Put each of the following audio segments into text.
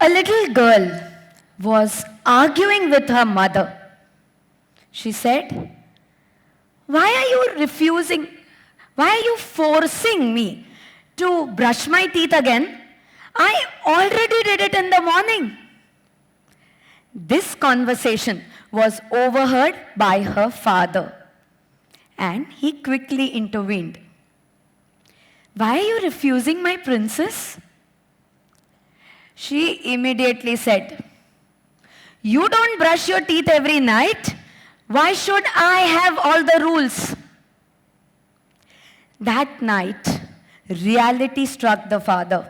A little girl was arguing with her mother. She said, "Why are you refusing? Why are you forcing me to brush my teeth again? I already did it in the morning." This conversation was overheard by her father, and he quickly intervened. "Why are you refusing my princess?" She immediately said, "You don't brush your teeth every night. Why should I have all the rules?" That night, reality struck the father,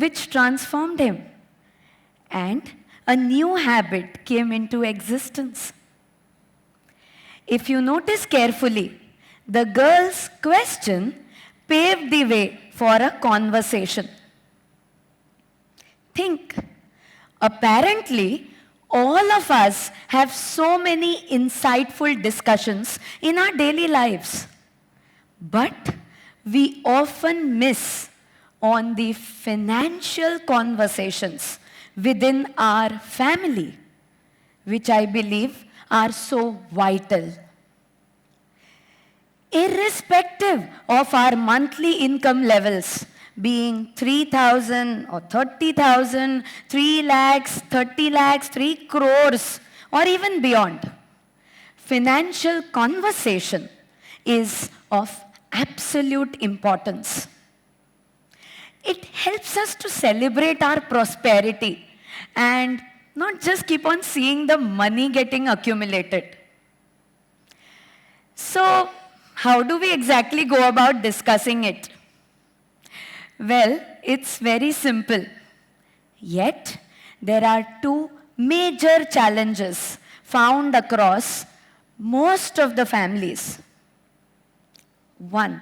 which transformed him, and a new habit came into existence. If you notice carefully, the girl's question paved the way for a conversation. Think, apparently, all of us have so many insightful discussions in our daily lives, but we often miss on the financial conversations within our family, which I believe are so vital. Irrespective of our monthly income levels, being 3,000 or 30,000, 3 lakhs, 30 lakhs, 3 crores, or even beyond, financial conversation is of absolute importance. It helps us to celebrate our prosperity and not just keep on seeing the money getting accumulated. So, how do we exactly go about discussing it? Well, it's very simple. Yet, there are two major challenges found across most of the families. One,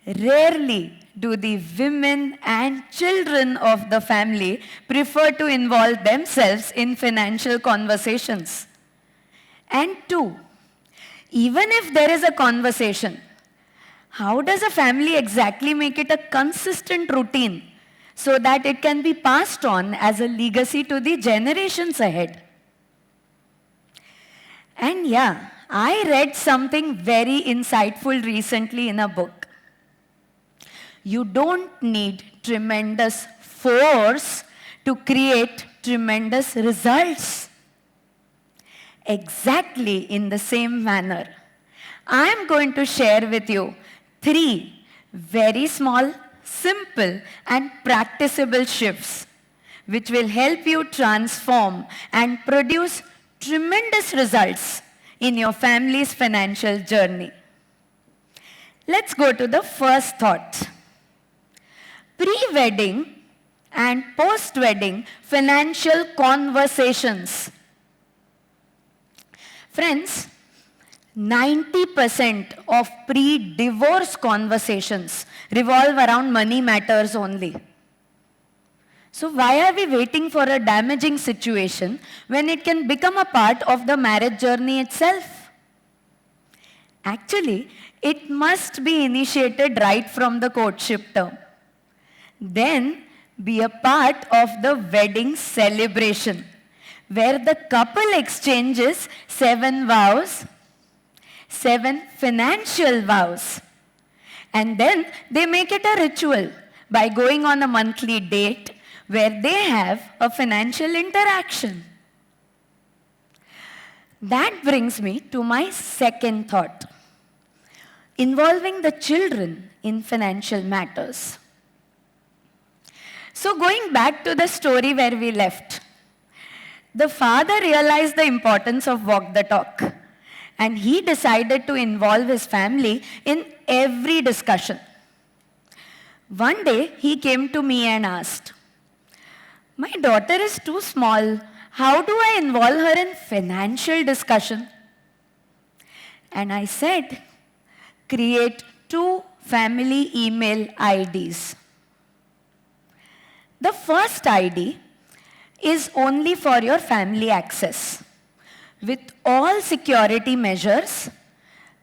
rarely do the women and children of the family prefer to involve themselves in financial conversations. And two, even if there is a conversation, how does a family exactly make it a consistent routine so that it can be passed on as a legacy to the generations ahead? And yeah, I read something very insightful recently in a book. You don't need tremendous force to create tremendous results. Exactly in the same manner, I am going to share with you 3 very small, simple, and practicable shifts which will help you transform and produce tremendous results in your family's financial journey. Let's go to the first thought. Pre-wedding and post-wedding financial conversations. Friends, 90% of pre-divorce conversations revolve around money matters only. So why are we waiting for a damaging situation when it can become a part of the marriage journey itself? Actually, it must be initiated right from the courtship term. Then be a part of the wedding celebration, where the couple exchanges 7 vows, 7 financial vows. And then they make it a ritual by going on a monthly date where they have a financial interaction. That brings me to my second thought, involving the children in financial matters. So going back to the story where we left, the father realized the importance of walk the talk, and he decided to involve his family in every discussion. One day, he came to me and asked, "My daughter is too small. How do I involve her in financial discussion?" And I said, create 2 family email IDs. The first ID is only for your family access. With all security measures,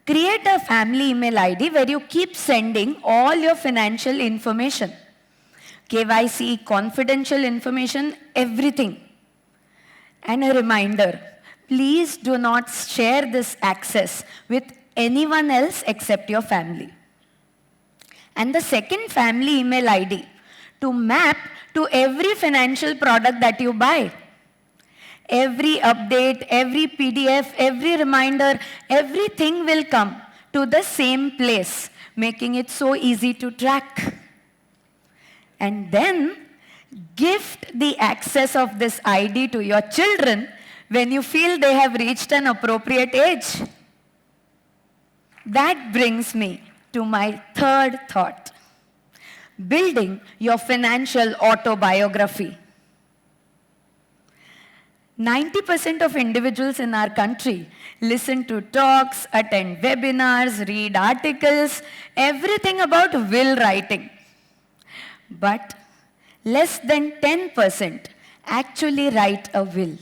create a family email ID where you keep sending all your financial information. KYC, confidential information, everything. And a reminder, please do not share this access with anyone else except your family. And the second family email ID to map to every financial product that you buy. Every update, every PDF, every reminder, everything will come to the same place, making it so easy to track. And then gift the access of this ID to your children when you feel they have reached an appropriate age. That brings me to my third thought, building your financial autobiography. 90% of individuals in our country listen to talks, attend webinars, read articles, everything about will writing. But less than 10% actually write a will.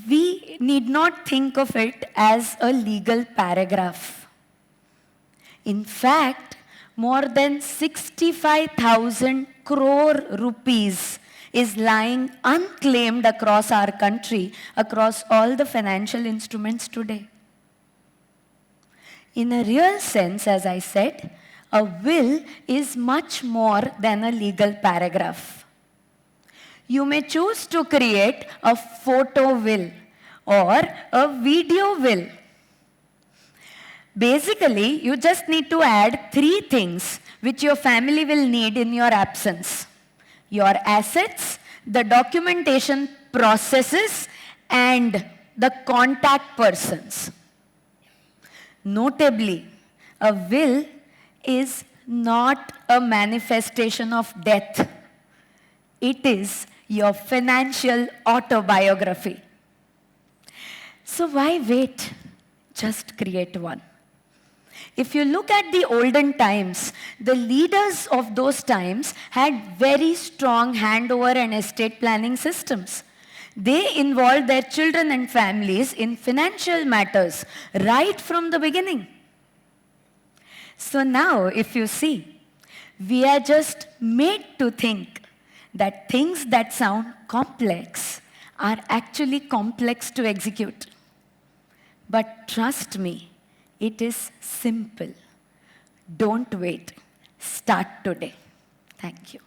We need not think of it as a legal paragraph. In fact, more than 65,000 crore rupees is lying unclaimed across our country, across all the financial instruments today. In a real sense, as I said, a will is much more than a legal paragraph. You may choose to create a photo will or a video will. Basically, you just need to add 3 things which your family will need in your absence: your assets, the documentation processes, and the contact persons. Notably, a will is not a manifestation of death. It is your financial autobiography. So why wait? Just create one. If you look at the olden times, the leaders of those times had very strong handover and estate planning systems. They involved their children and families in financial matters right from the beginning. So now, if you see, we are just made to think that things that sound complex are actually complex to execute. But trust me, it is simple. Don't wait. Start today. Thank you.